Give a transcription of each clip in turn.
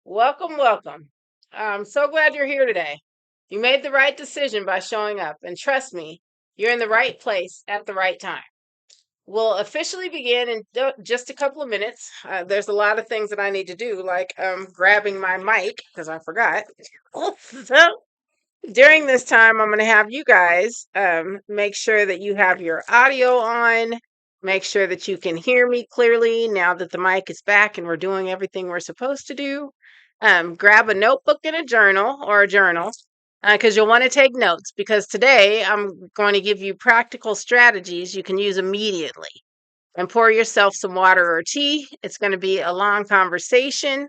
Welcome, welcome. I'm so glad you're here today. You made the right decision by showing up, and trust me, you're in the right place at the right time. We'll officially begin in just a couple of minutes. There's a lot of things that I need to do, like grabbing my mic because I forgot. So during this time, I'm going to have you guys make sure that you have your audio on. Make sure that you can hear me clearly now that the mic is back and we're doing everything we're supposed to do. Grab a notebook and a journal or a journal because you'll want to take notes because today I'm going to give you practical strategies you can use immediately. And pour yourself some water or tea. It's going to be a long conversation.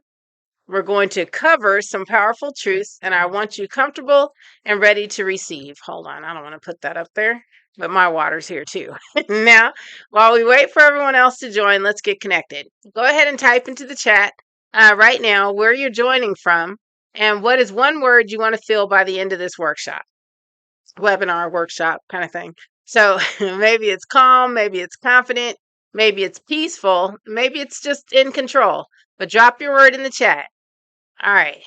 We're going to cover some powerful truths, and I want you comfortable and ready to receive. Hold on, I don't want to put that up there, but my water's here too. Now, while we wait for everyone else to join, let's get connected. Go ahead and type into the chat right now where you're joining from and what is one word you want to feel by the end of this workshop, webinar, workshop kind of thing. So maybe it's calm, maybe it's confident, maybe it's peaceful, maybe it's just in control. But drop your word in the chat. All right.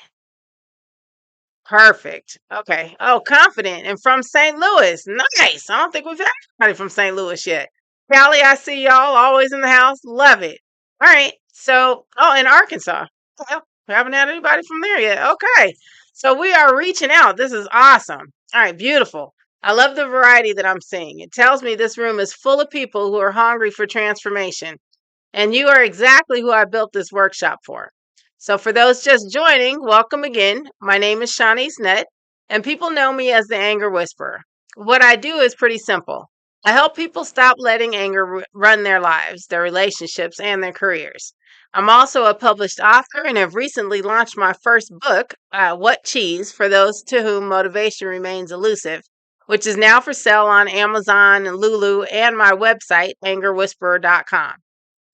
Perfect. Okay. Oh, confident and from St. Louis. Nice. I don't think we've had anybody from St. Louis yet. Callie, I see y'all always in the house. Love it. All right. So, oh, in Arkansas. Well, we haven't had anybody from there yet. Okay. So we are reaching out. This is awesome. All right. Beautiful. I love the variety that I'm seeing. It tells me this room is full of people who are hungry for transformation. And you are exactly who I built this workshop for. So, for those just joining, welcome again. My name is Shawnnyce Nutt, and people know me as the Anger Whisperer. What I do is pretty simple. I help people stop letting anger run their lives, their relationships, and their careers. I'm also a published author and have recently launched my first book, What Cheese, for those to whom motivation remains elusive, which is now for sale on Amazon and Lulu and my website, angerwhisperer.com.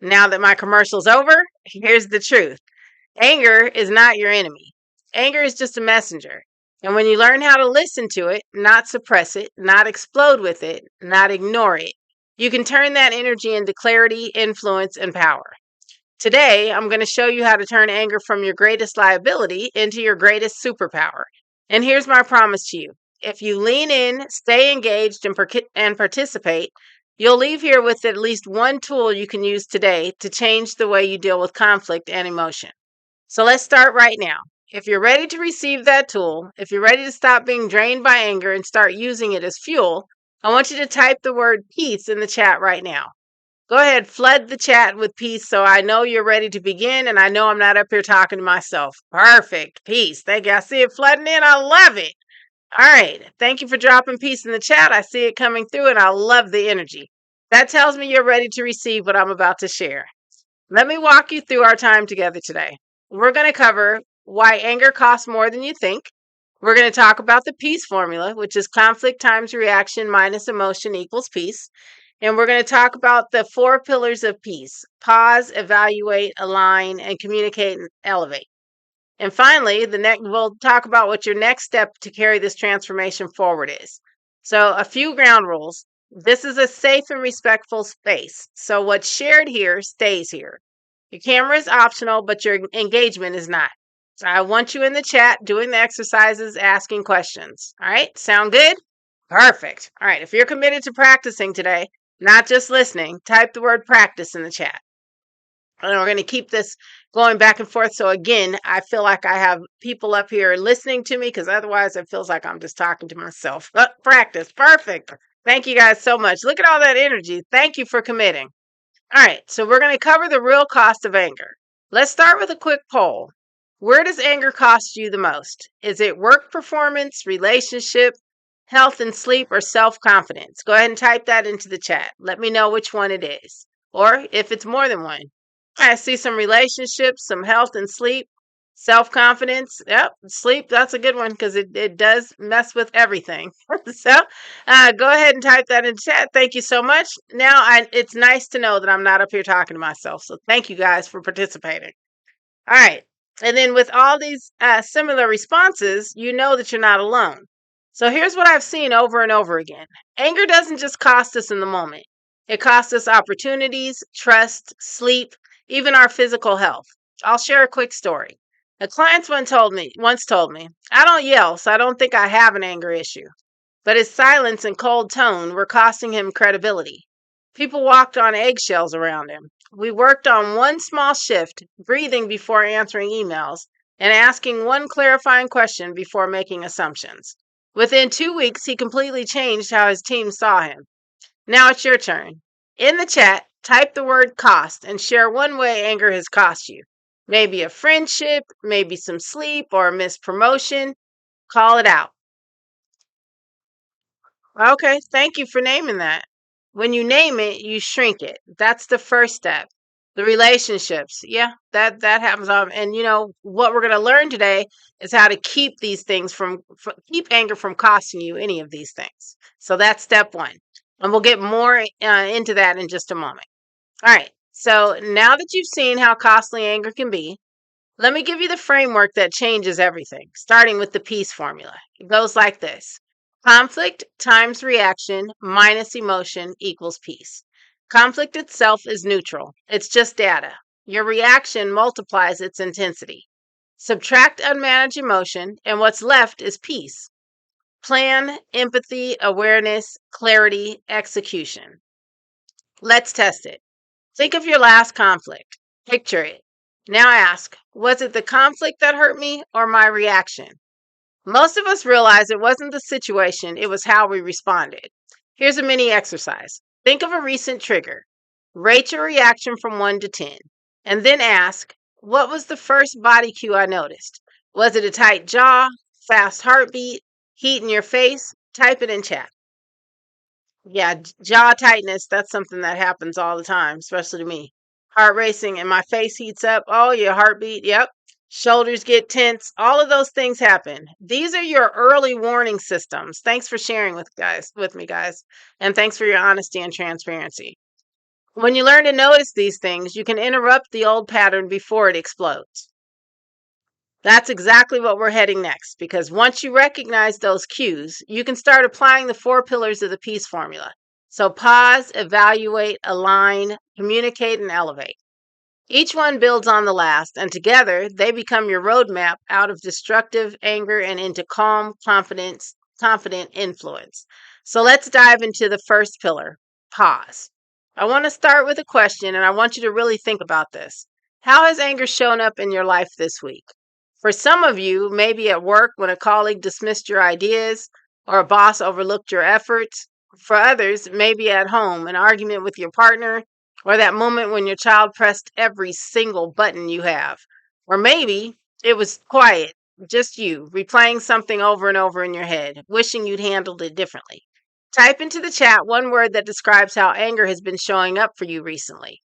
Now that my commercial's over, here's the truth. Anger is not your enemy. Anger is just a messenger. And when you learn how to listen to it, not suppress it, not explode with it, not ignore it, you can turn that energy into clarity, influence, and power. Today, I'm going to show you how to turn anger from your greatest liability into your greatest superpower. And here's my promise to you. If you lean in, stay engaged, and participate, you'll leave here with at least one tool you can use today to change the way you deal with conflict and emotion. So let's start right now. If you're ready to receive that tool, if you're ready to stop being drained by anger and start using it as fuel, I want you to type the word peace in the chat right now. Go ahead, flood the chat with peace so I know you're ready to begin and I know I'm not up here talking to myself. Perfect. Peace. Thank you. I see it flooding in. I love it. All right. Thank you for dropping peace in the chat. I see it coming through and I love the energy. That tells me you're ready to receive what I'm about to share. Let me walk you through our time together today. We're going to cover why anger costs more than you think. We're going to talk about the peace formula, which is conflict times reaction minus emotion equals peace. And we're going to talk about the 4 pillars of peace: pause, evaluate, align, and communicate and elevate. And finally, we'll talk about what your next step to carry this transformation forward is. So, a few ground rules. This is a safe and respectful space. So, what's shared here stays here. Your camera is optional, but your engagement is not. So I want you in the chat doing the exercises, asking questions. All right, sound good? Perfect. All right, if you're committed to practicing today, not just listening, type the word practice in the chat. And we're going to keep this going back and forth. So again, I feel like I have people up here listening to me because otherwise it feels like I'm just talking to myself. But practice. Perfect. Thank you guys so much. Look at all that energy. Thank you for committing. All right, so we're going to cover the real cost of anger. Let's start with a quick poll. Where does anger cost you the most? Is it work performance, relationship, health and sleep, or self-confidence? Go ahead and type that into the chat. Let me know which one it is, or if it's more than one. I see some relationships, some health and sleep, self-confidence. Yep, sleep, that's a good one because it does mess with everything. So go ahead and type that in chat. Thank you so much. Now, it's nice to know that I'm not up here talking to myself. So thank you guys for participating. All right. And then with all these similar responses, you know that you're not alone. So here's what I've seen over and over again. Anger doesn't just cost us in the moment. It costs us opportunities, trust, sleep, even our physical health. I'll share a quick story. A client once told me, I don't yell, so I don't think I have an anger issue. But his silence and cold tone were costing him credibility. People walked on eggshells around him. We worked on one small shift, breathing before answering emails, and asking one clarifying question before making assumptions. Within 2 weeks, he completely changed how his team saw him. Now it's your turn. In the chat, type the word cost and share one way anger has cost you. Maybe a friendship, maybe some sleep, or a missed promotion. Call it out. Okay, thank you for naming that. When you name it, you shrink it. That's the first step. The relationships, yeah, that happens. And you know what we're going to learn today is how to keep these things keep anger from costing you any of these things. So that's step one, and we'll get more into that in just a moment. All right. So now that you've seen how costly anger can be, let me give you the framework that changes everything, starting with the peace formula. It goes like this: conflict times reaction minus emotion equals peace. Conflict itself is neutral, it's just data. Your reaction multiplies its intensity. Subtract unmanaged emotion, and what's left is peace. Plan, empathy, awareness, clarity, execution. Let's test it. Think of your last conflict. Picture it. Now ask, was it the conflict that hurt me or my reaction? Most of us realize it wasn't the situation, it was how we responded. Here's a mini exercise. Think of a recent trigger. Rate your reaction from 1 to 10. And then ask, what was the first body cue I noticed? Was it a tight jaw, fast heartbeat, heat in your face? Type it in chat. Yeah, jaw tightness, that's something that happens all the time, especially to me. Heart racing and my face heats up. Oh, your heartbeat. Yep. Shoulders get tense. All of those things happen. These are your early warning systems. Thanks for sharing with me, guys. And thanks for your honesty and transparency. When you learn to notice these things, you can interrupt the old pattern before it explodes. That's exactly what we're heading next, because once you recognize those cues, you can start applying the 4 pillars of the peace formula. So pause, evaluate, align, communicate, and elevate. Each one builds on the last, and together they become your roadmap out of destructive anger and into calm, confident influence. So let's dive into the first pillar, pause. I want to start with a question, and I want you to really think about this. How has anger shown up in your life this week? For some of you, maybe at work when a colleague dismissed your ideas or a boss overlooked your efforts. For others, maybe at home, an argument with your partner, or that moment when your child pressed every single button you have. Or maybe it was quiet, just you, replaying something over and over in your head, wishing you'd handled it differently. Type into the chat one word that describes how anger has been showing up for you recently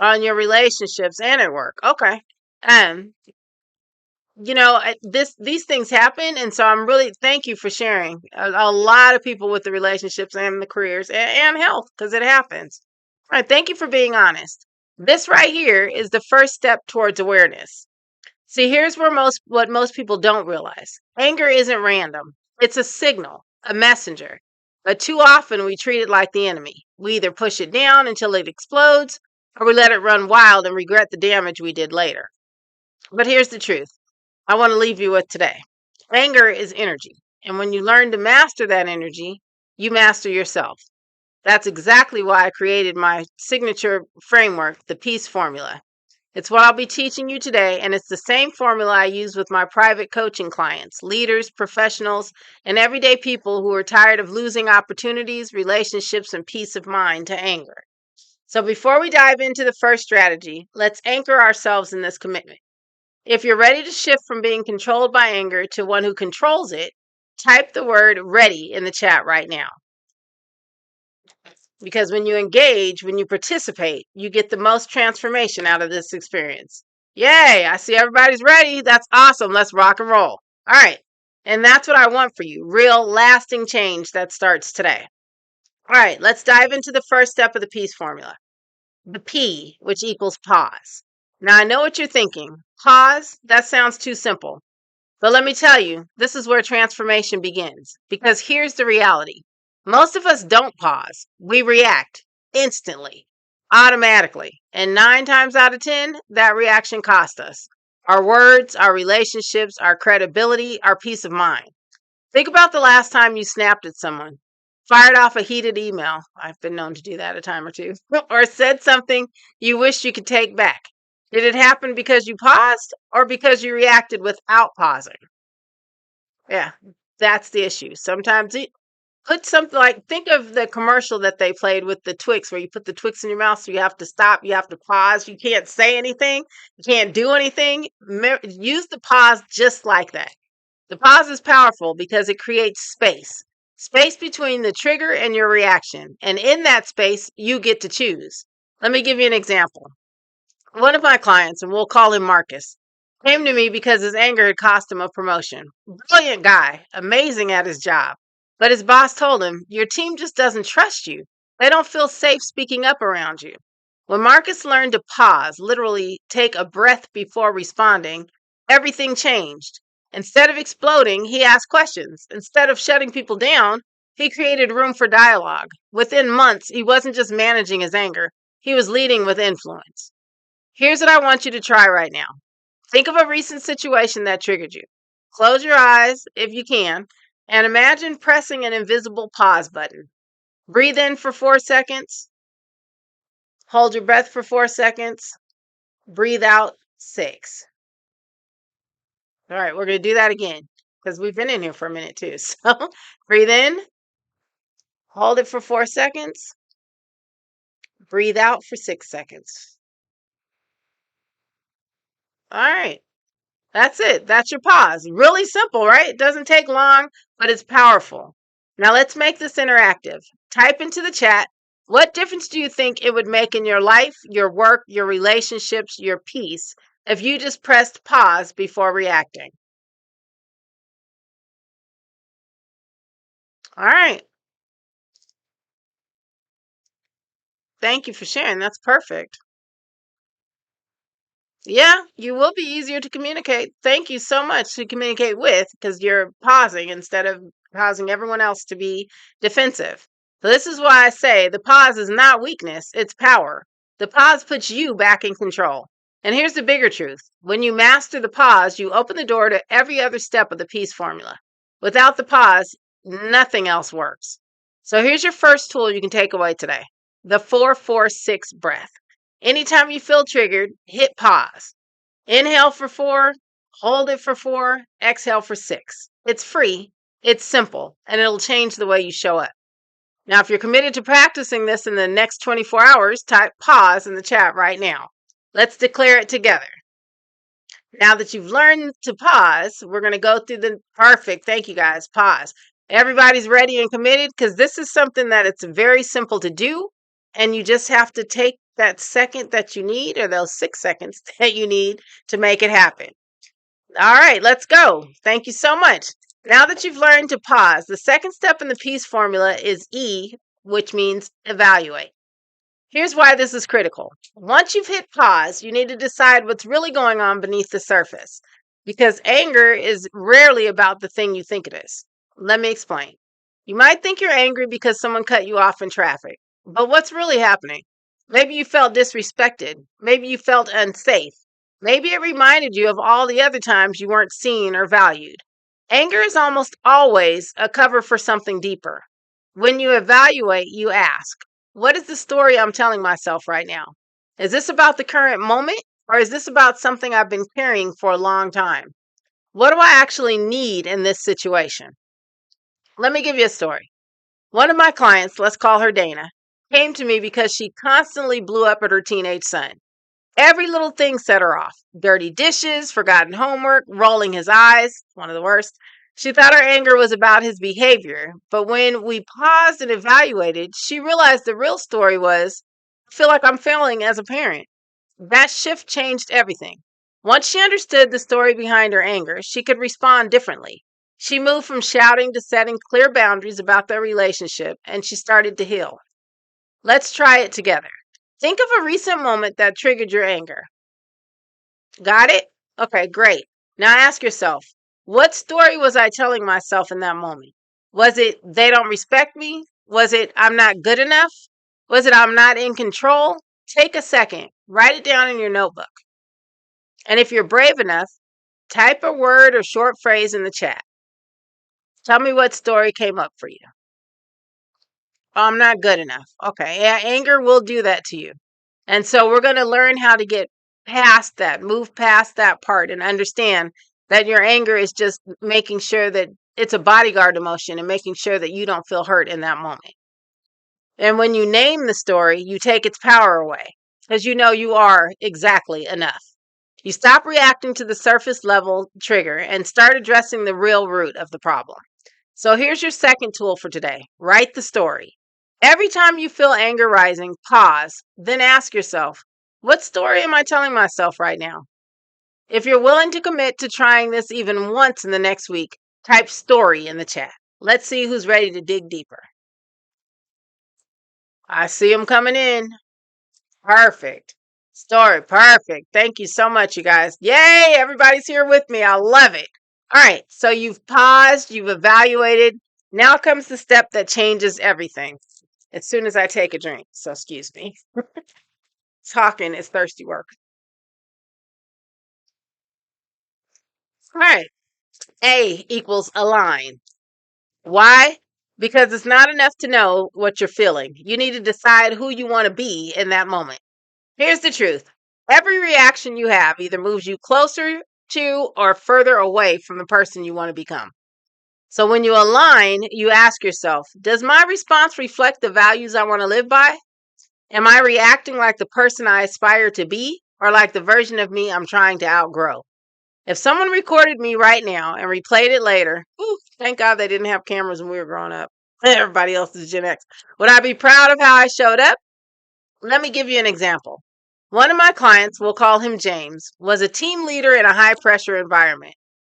on your relationships and at work. Okay. Um, these things happen, and so I'm really thank you for sharing. A lot of people with the relationships and the careers and health, because it happens. All right, thank you for being honest. This right here is the first step towards awareness. See, here's what most people don't realize. Anger isn't random. It's a signal, a messenger. But too often we treat it like the enemy. We either push it down until it explodes, or we let it run wild and regret the damage we did later. But here's the truth I want to leave you with today. Anger is energy. And when you learn to master that energy, you master yourself. That's exactly why I created my signature framework, the peace formula. It's what I'll be teaching you today, and it's the same formula I use with my private coaching clients, leaders, professionals, and everyday people who are tired of losing opportunities, relationships, and peace of mind to anger. So before we dive into the first strategy, let's anchor ourselves in this commitment. If you're ready to shift from being controlled by anger to one who controls it, type the word ready in the chat right now. Because when you engage, when you participate, you get the most transformation out of this experience. Yay, I see everybody's ready. That's awesome. Let's rock and roll. All right. And that's what I want for you, real lasting change that starts today. All right, let's dive into the first step of the peace formula. The P, which equals pause. Now, I know what you're thinking. Pause? That sounds too simple. But let me tell you, this is where transformation begins. Because here's the reality. Most of us don't pause. We react instantly, automatically. And 9 times out of 10, that reaction costs us. Our words, our relationships, our credibility, our peace of mind. Think about the last time you snapped at someone, fired off a heated email. I've been known to do that a time or two, or said something you wish you could take back. Did it happen because you paused or because you reacted without pausing? Yeah, that's the issue. Sometimes put something like, think of the commercial that they played with the Twix, where you put the Twix in your mouth, so you have to stop, you have to pause, you can't say anything, you can't do anything. Use the pause just like that. The pause is powerful because it creates space between the trigger and your reaction. And in that space, you get to choose. Let me give you an example. One of my clients, and we'll call him Marcus, came to me because his anger had cost him a promotion. Brilliant guy, amazing at his job. But his boss told him, your team just doesn't trust you. They don't feel safe speaking up around you. When Marcus learned to pause, literally take a breath before responding, everything changed. Instead of exploding, he asked questions. Instead of shutting people down, he created room for dialogue. Within months, he wasn't just managing his anger, he was leading with influence. Here's what I want you to try right now. Think of a recent situation that triggered you. Close your eyes if you can, and imagine pressing an invisible pause button. Breathe in for 4 seconds. Hold your breath for 4 seconds. Breathe out 6. All right, we're going to do that again because we've been in here for a minute too. So breathe in, hold it for 4 seconds. Breathe out for 6 seconds. All right. That's it. That's your pause. Really simple, right? It doesn't take long, but it's powerful. Now let's make this interactive. Type into the chat, what difference do you think it would make in your life, your work, your relationships, your peace, if you just pressed pause before reacting? All right. Thank you for sharing. That's perfect. Yeah, you will be easier to communicate. Thank you so much to communicate with, because you're pausing instead of causing everyone else to be defensive. So this is why I say the pause is not weakness, it's power. The pause puts you back in control. And here's the bigger truth. When you master the pause, you open the door to every other step of the peace formula. Without the pause, nothing else works. So here's your first tool you can take away today. The 4-4-6 breath. Anytime you feel triggered, hit pause. Inhale for 4, hold it for 4, exhale for 6. It's free, it's simple, and it'll change the way you show up. Now, if you're committed to practicing this in the next 24 hours, type pause in the chat right now. Let's declare it together. Now that you've learned to pause, we're going to go through the perfect. Thank you guys. Pause. Everybody's ready and committed, because this is something that it's very simple to do. And you just have to take that second that you need, or those 6 seconds that you need to make it happen. All right, let's go. Thank you so much. Now that you've learned to pause, the second step in the peace formula is E, which means evaluate. Here's why this is critical. Once you've hit pause, you need to decide what's really going on beneath the surface, because anger is rarely about the thing you think it is. Let me explain. You might think you're angry because someone cut you off in traffic, but what's really happening? Maybe you felt disrespected. Maybe you felt unsafe. Maybe it reminded you of all the other times you weren't seen or valued. Anger is almost always a cover for something deeper. When you evaluate, you ask, what is the story I'm telling myself right now? Is this about the current moment, or is this about something I've been carrying for a long time? What do I actually need in this situation? Let me give you a story. One of my clients, let's call her Dana, came to me because she constantly blew up at her teenage son. Every little thing set her off. Dirty dishes, forgotten homework, rolling his eyes, one of the worst. She thought her anger was about his behavior, but when we paused and evaluated, she realized the real story was, I feel like I'm failing as a parent. That shift changed everything. Once she understood the story behind her anger, she could respond differently. She moved from shouting to setting clear boundaries about their relationship, and she started to heal. Let's try it together. Think of a recent moment that triggered your anger. Got it? Okay, great. Now ask yourself, what story was I telling myself in that moment? Was it, they don't respect me? Was it, I'm not good enough? Was it, I'm not in control? Take a second, write it down in your notebook. And if you're brave enough, type a word or short phrase in the chat. Tell me what story came up for you. Oh, I'm not good enough. Okay. Yeah, anger will do that to you. And so we're going to learn how to get past that, move past that part, and understand that your anger is just making sure that it's a bodyguard emotion and making sure that you don't feel hurt in that moment. And when you name the story, you take its power away because you know you are exactly enough. You stop reacting to the surface level trigger and start addressing the real root of the problem. So here's your second tool for today. Write the story. Every time you feel anger rising, pause, then ask yourself, what story am I telling myself right now? If you're willing to commit to trying this even once in the next week, type story in the chat. Let's see who's ready to dig deeper. I see them coming in. Perfect. Story. Perfect. Thank you so much, you guys. Yay. Everybody's here with me. I love it. All right. So you've paused, you've evaluated. Now comes the step that changes everything. As soon as I take a drink. So excuse me. Talking is thirsty work. All right. A equals align. Why? Because it's not enough to know what you're feeling. You need to decide who you want to be in that moment. Here's the truth. Every reaction you have either moves you closer to or further away from the person you want to become. So when you align, you ask yourself, does my response reflect the values I want to live by? Am I reacting like the person I aspire to be or like the version of me I'm trying to outgrow? If someone recorded me right now and replayed it later, thank God they didn't have cameras when we were growing up. Everybody else is Gen X. Would I be proud of how I showed up? Let me give you an example. One of my clients, we'll call him James, was a team leader in a high pressure environment.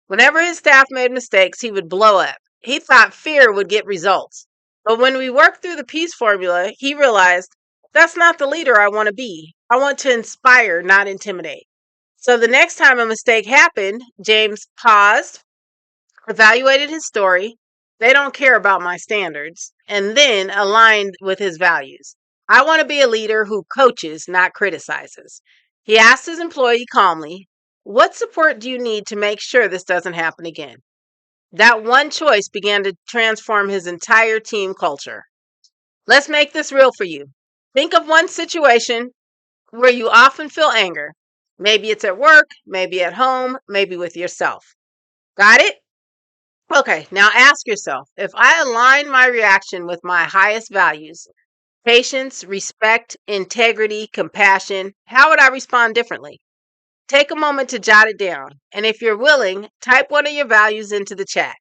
Whenever his staff made mistakes, he would blow up. He thought fear would get results. But when we worked through the peace formula, he realized that's not the leader I want to be. I want to inspire, not intimidate. So the next time a mistake happened, James paused, evaluated his story. They don't care about my standards, and then aligned with his values. I want to be a leader who coaches, not criticizes. He asked his employee calmly, what support do you need to make sure this doesn't happen again? That one choice began to transform his entire team culture. Let's make this real for you. Think of one situation where you often feel anger. Maybe it's at work, maybe at home, maybe with yourself. Got it? Okay, now ask yourself, if I align my reaction with my highest values, patience, respect, integrity, compassion, how would I respond differently? Take a moment to jot it down. And if you're willing, type one of your values into the chat.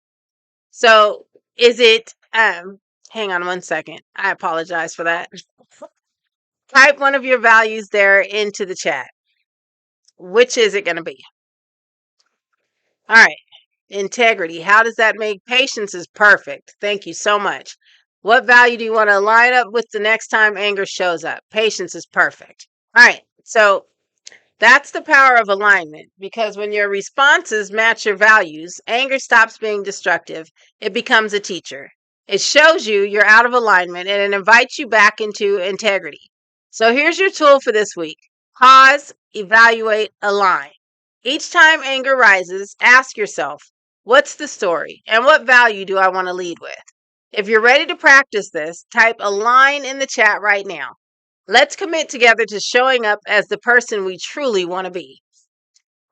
So is it, hang on one second. I apologize for that. Type one of your values there into the chat. Which is it going to be? All right. Integrity. How does that make patience is perfect. Thank you so much. What value do you want to line up with the next time anger shows up? Patience is perfect. All right. So that's the power of alignment, because when your responses match your values, anger stops being destructive. It becomes a teacher. It shows you you're out of alignment and it invites you back into integrity. So here's your tool for this week. Pause, evaluate, align. Each time anger rises, ask yourself, what's the story and what value do I want to lead with? If you're ready to practice this, type align in the chat right now. Let's commit together to showing up as the person we truly want to be.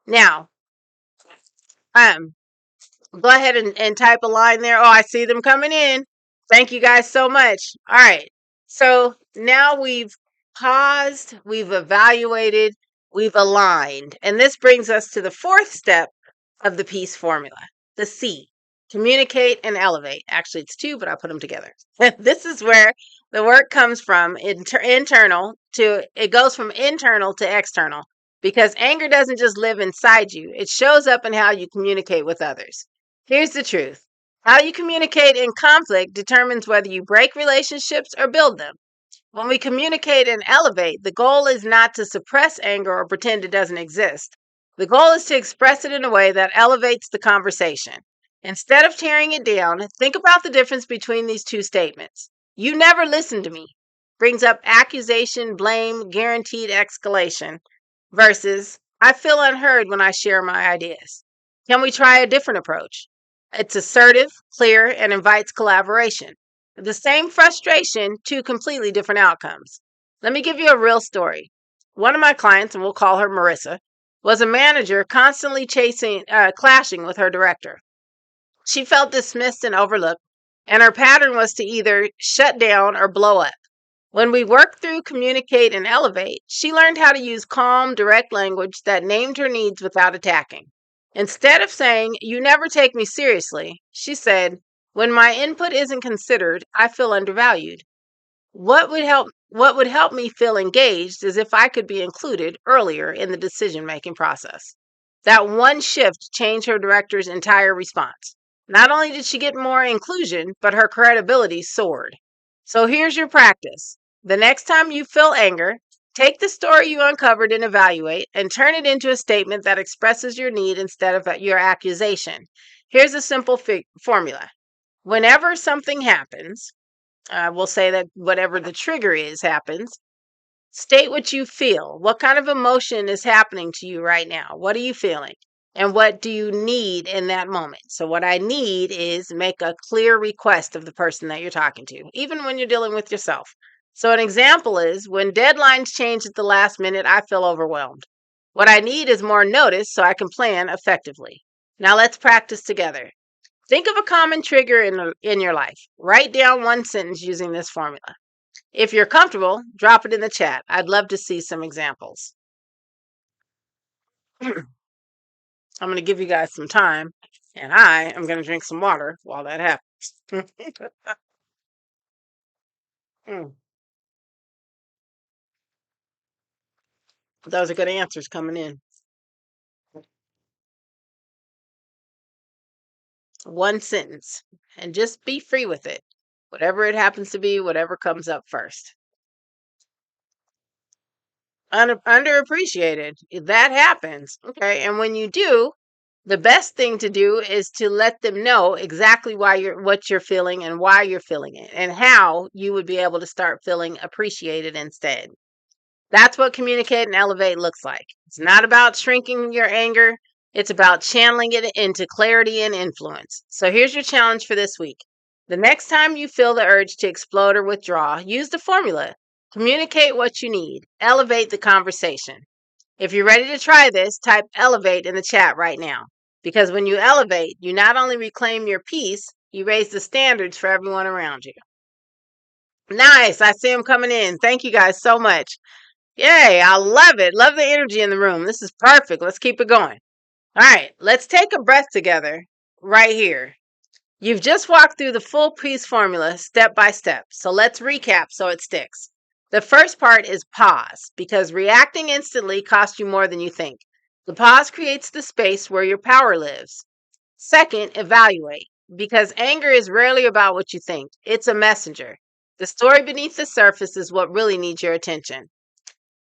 Now, go ahead and type a line there. Oh, I see them coming in. Thank you guys so much. All right. So now we've paused, we've evaluated, we've aligned. And this brings us to the fourth step of the peace formula, the C. Communicate and elevate. Actually, it's two, but I put them together. This is where the work comes from internal to, it goes from internal to external, because anger doesn't just live inside you. It shows up in how you communicate with others. Here's the truth. How you communicate in conflict determines whether you break relationships or build them. When we communicate and elevate, the goal is not to suppress anger or pretend it doesn't exist. The goal is to express it in a way that elevates the conversation. Instead of tearing it down, think about the difference between these two statements. You never listened to me brings up accusation, blame, guaranteed escalation, versus I feel unheard when I share my ideas. Can we try a different approach? It's assertive, clear, and invites collaboration. The same frustration, two completely different outcomes. Let me give you a real story. One of my clients, and we'll call her Marissa, was a manager constantly clashing with her director. She felt dismissed and overlooked, and her pattern was to either shut down or blow up. When we worked through communicate and elevate, she learned how to use calm, direct language that named her needs without attacking. Instead of saying, "You never take me seriously," she said, "When my input isn't considered, I feel undervalued. What would help me feel engaged is if I could be included earlier in the decision-making process." That one shift changed her director's entire response. Not only did she get more inclusion, but her credibility soared. So here's your practice. The next time you feel anger, take the story you uncovered and evaluate and turn it into a statement that expresses your need instead of your accusation. Here's a simple formula. Whenever something happens, we'll say that whatever the trigger is happens, state what you feel. What kind of emotion is happening to you right now? What are you feeling? And what do you need in that moment? So, what I need is make a clear request of the person that you're talking to, even when you're dealing with yourself. So, an example is when deadlines change at the last minute, I feel overwhelmed. What I need is more notice so I can plan effectively. Now, let's practice together. Think of a common trigger in your life. Write down one sentence using this formula. If you're comfortable, drop it in the chat. I'd love to see some examples. I'm going to give you guys some time, and I am going to drink some water while that happens. Those are good answers coming in. One sentence, and just be free with it. Whatever it happens to be, whatever comes up first. Underappreciated. That happens. Okay. And when you do, the best thing to do is to let them know exactly what you're feeling and why you're feeling it and how you would be able to start feeling appreciated instead. That's what communicate and elevate looks like. It's not about shrinking your anger. It's about channeling it into clarity and influence. So here's your challenge for this week. The next time you feel the urge to explode or withdraw, use the formula. Communicate what you need. Elevate the conversation. If you're ready to try this, type elevate in the chat right now. Because when you elevate, you not only reclaim your peace, you raise the standards for everyone around you. Nice. I see them coming in. Thank you guys so much. Yay. I love it. Love the energy in the room. This is perfect. Let's keep it going. All right. Let's take a breath together right here. You've just walked through the full peace formula step by step. So let's recap so it sticks. The first part is pause, because reacting instantly costs you more than you think. The pause creates the space where your power lives. Second, evaluate, because anger is rarely about what you think. It's a messenger. The story beneath the surface is what really needs your attention.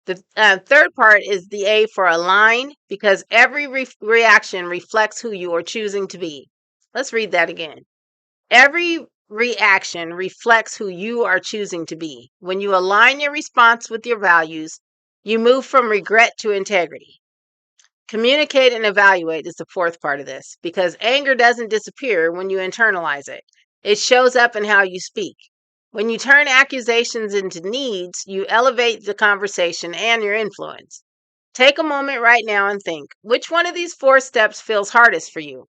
The third part is the A for align, because every reaction reflects who you are choosing to be. Let's read that again. Every reaction reflects who you are choosing to be. When you align your response with your values, you move from regret to integrity. Communicate and evaluate is the fourth part of this, because anger doesn't disappear when you internalize it. It shows up in how you speak. When you turn accusations into needs, you elevate the conversation and your influence. Take a moment right now and think, which one of these 4 steps feels hardest for you?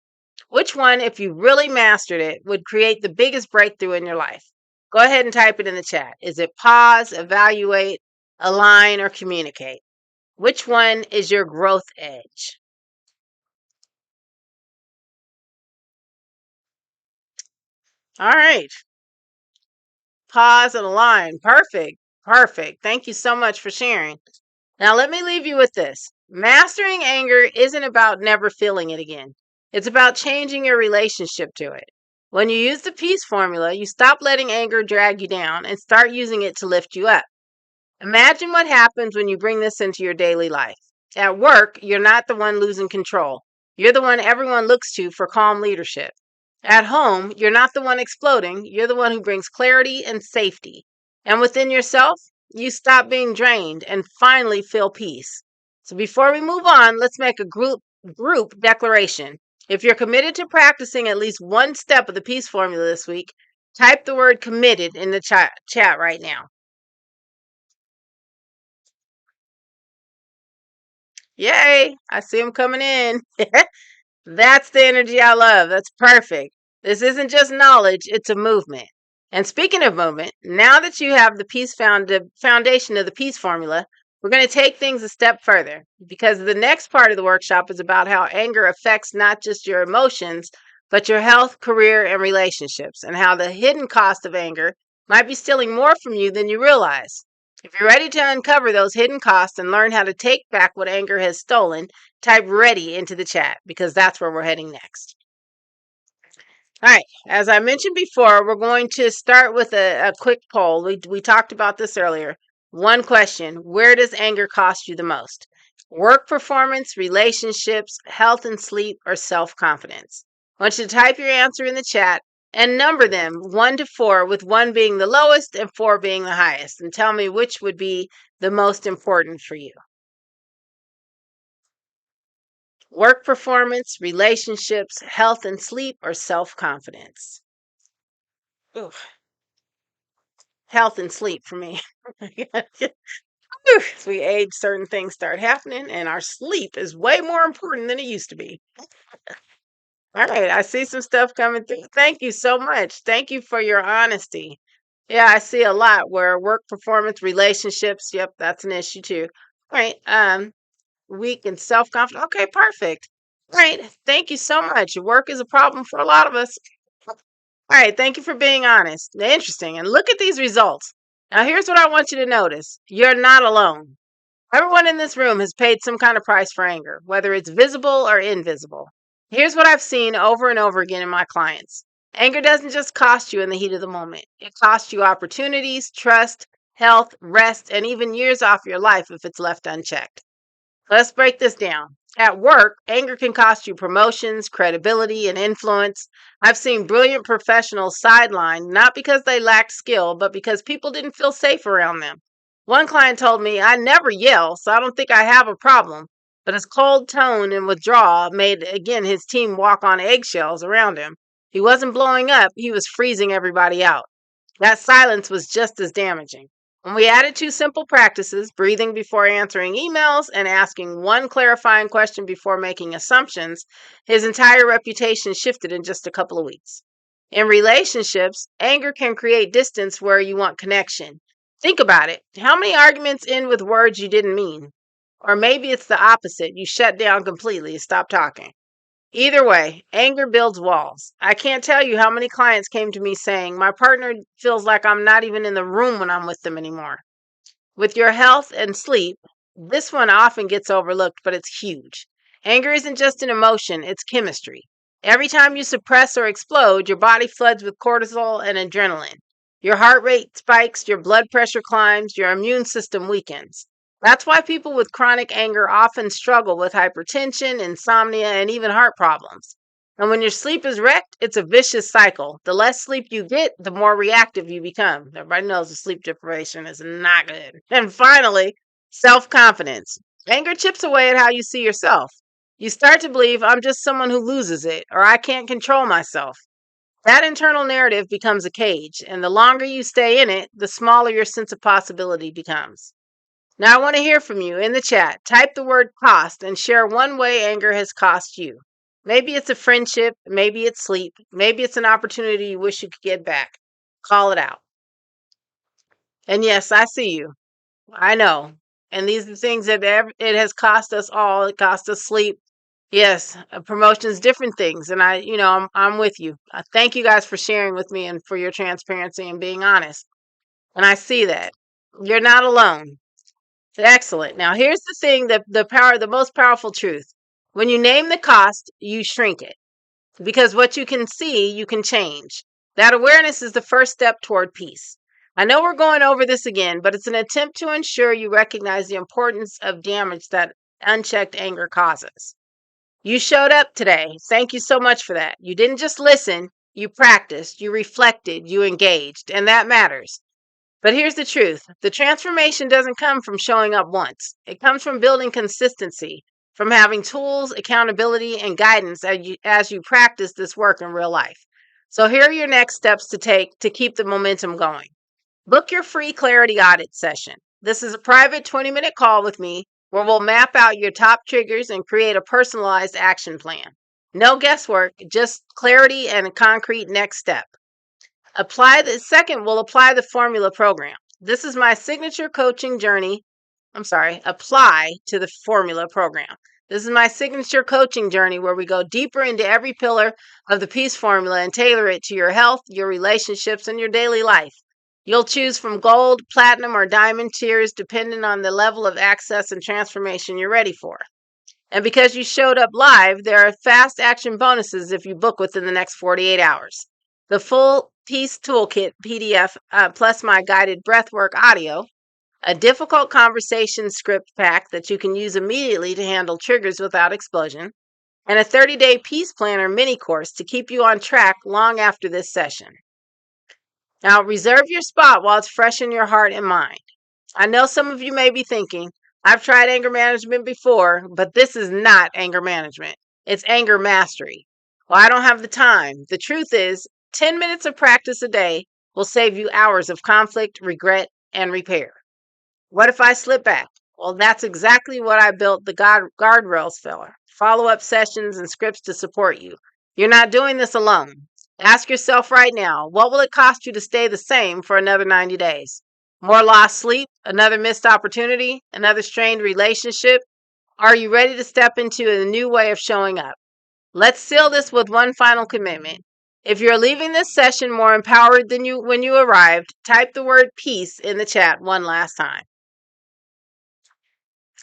Which one, if you really mastered it, would create the biggest breakthrough in your life? Go ahead and type it in the chat. Is it pause, evaluate, align, or communicate? Which one is your growth edge? All right. Pause and align. Perfect. Perfect. Thank you so much for sharing. Now, let me leave you with this. Mastering anger isn't about never feeling it again. It's about changing your relationship to it. When you use the peace formula, you stop letting anger drag you down and start using it to lift you up. Imagine what happens when you bring this into your daily life. At work, you're not the one losing control. You're the one everyone looks to for calm leadership. At home, you're not the one exploding. You're the one who brings clarity and safety. And within yourself, you stop being drained and finally feel peace. So before we move on, let's make a group declaration. If you're committed to practicing at least one step of the peace formula this week, type the word committed in the chat right now. Yay! I see them coming in. That's the energy I love. That's perfect. This isn't just knowledge, it's a movement. And speaking of movement, now that you have the foundation of the peace formula, we're going to take things a step further because the next part of the workshop is about how anger affects not just your emotions, but your health, career, and relationships, and how the hidden cost of anger might be stealing more from you than you realize. If you're ready to uncover those hidden costs and learn how to take back what anger has stolen, type ready into the chat because that's where we're heading next. All right, as I mentioned before, we're going to start with a quick poll. We talked about this earlier. One question: where does anger cost you the most? Work performance, relationships, health and sleep, or self-confidence? I want you to type your answer in the chat and number them 1 to 4, with 1 being the lowest and 4 being the highest, and tell me which would be the most important for you. Work performance, relationships, health and sleep, or self-confidence? Health and sleep for me. As we age, certain things start happening, and our sleep is way more important than it used to be. All right, I see some stuff coming through. Thank you so much. Thank you for your honesty. Yeah, I see a lot where work performance, relationships, yep, that's an issue too. All right, weak and self-confident. Okay, perfect. All right, thank you so much. Work is a problem for a lot of us. All right, thank you for being honest. Interesting. And look at these results. Now, here's what I want you to notice. You're not alone. Everyone in this room has paid some kind of price for anger, whether it's visible or invisible. Here's what I've seen over and over again in my clients. Anger doesn't just cost you in the heat of the moment. It costs you opportunities, trust, health, rest, and even years off your life if it's left unchecked. Let's break this down. At work, anger can cost you promotions, credibility, and influence. I've seen brilliant professionals sidelined not because they lacked skill, but because people didn't feel safe around them. One client told me, "I never yell, so I don't think I have a problem." But his cold tone and withdrawal made, again, his team walk on eggshells around him. He wasn't blowing up, he was freezing everybody out. That silence was just as damaging. When we added 2 simple practices, breathing before answering emails and asking one clarifying question before making assumptions, his entire reputation shifted in just a couple of weeks. In relationships, anger can create distance where you want connection. Think about it. How many arguments end with words you didn't mean? Or maybe it's the opposite. You shut down completely, stop talking. Either way, anger builds walls. I can't tell you how many clients came to me saying, "My partner feels like I'm not even in the room when I'm with them anymore." With your health and sleep, this one often gets overlooked, but it's huge. Anger isn't just an emotion, it's chemistry. Every time you suppress or explode, your body floods with cortisol and adrenaline. Your heart rate spikes, your blood pressure climbs, your immune system weakens. That's why people with chronic anger often struggle with hypertension, insomnia, and even heart problems. And when your sleep is wrecked, it's a vicious cycle. The less sleep you get, the more reactive you become. Everybody knows the sleep deprivation is not good. And finally, self-confidence. Anger chips away at how you see yourself. You start to believe, "I'm just someone who loses it," or "I can't control myself." That internal narrative becomes a cage, and the longer you stay in it, the smaller your sense of possibility becomes. Now, I want to hear from you in the chat. Type the word cost and share one way anger has cost you. Maybe it's a friendship, maybe it's sleep, maybe it's an opportunity you wish you could get back. Call it out. And yes, I see you. I know. And these are things that it has cost us all. It cost us sleep. Yes, promotions, different things. And I'm with you. I thank you guys for sharing with me and for your transparency and being honest. And I see that. You're not alone. Excellent. Now, here's the thing, that the most powerful truth. When you name the cost, you shrink it, because what you can see, you can change. That awareness is the first step toward peace. I know we're going over this again, but it's an attempt to ensure you recognize the importance of damage that unchecked anger causes. You showed up today. Thank you so much for that. You didn't just listen, you practiced, you reflected, you engaged, and that matters. But here's the truth. The transformation doesn't come from showing up once. It comes from building consistency, from having tools, accountability, and guidance as you practice this work in real life. So here are your next steps to take to keep the momentum going. Book your free clarity audit session. This is a private 20-minute call with me where we'll map out your top triggers and create a personalized action plan. No guesswork, just clarity and a concrete next step. We'll apply the formula program. This is my signature coaching journey. Apply to the formula program. This is my signature coaching journey where we go deeper into every pillar of the peace formula and tailor it to your health, your relationships, and your daily life. You'll choose from gold, platinum, or diamond tiers depending on the level of access and transformation you're ready for. And because you showed up live, there are fast action bonuses if you book within the next 48 hours. The full Peace Toolkit PDF plus my guided breathwork audio, a difficult conversation script pack that you can use immediately to handle triggers without explosion, and a 30-day Peace Planner mini course to keep you on track long after this session. Now, reserve your spot while it's fresh in your heart and mind. I know some of you may be thinking, I've tried anger management before, but this is not anger management. It's anger mastery. Well, I don't have the time. The truth is, 10 minutes of practice a day will save you hours of conflict, regret, and repair. What if I slip back? Well, that's exactly what I built the guardrails for. Follow-up sessions and scripts to support you. You're not doing this alone. Ask yourself right now, what will it cost you to stay the same for another 90 days? More lost sleep, another missed opportunity, another strained relationship? Are you ready to step into a new way of showing up? Let's seal this with one final commitment. If you're leaving this session more empowered than when you arrived, type the word peace in the chat one last time.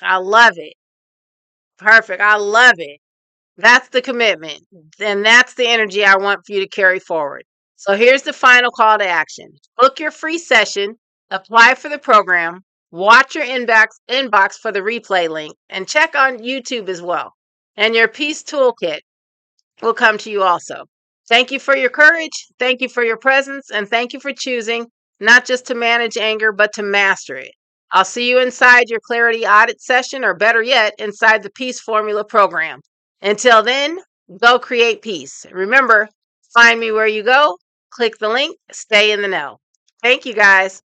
I love it. Perfect. I love it. That's the commitment. And that's the energy I want for you to carry forward. So here's the final call to action. Book your free session, apply for the program, watch your inbox for the replay link, and check on YouTube as well. And your Peace Toolkit will come to you also. Thank you for your courage. Thank you for your presence. And thank you for choosing not just to manage anger, but to master it. I'll see you inside your clarity audit session, or better yet, inside the Peace Formula program. Until then, go create peace. Remember, find me where you go, click the link, stay in the know. Thank you, guys.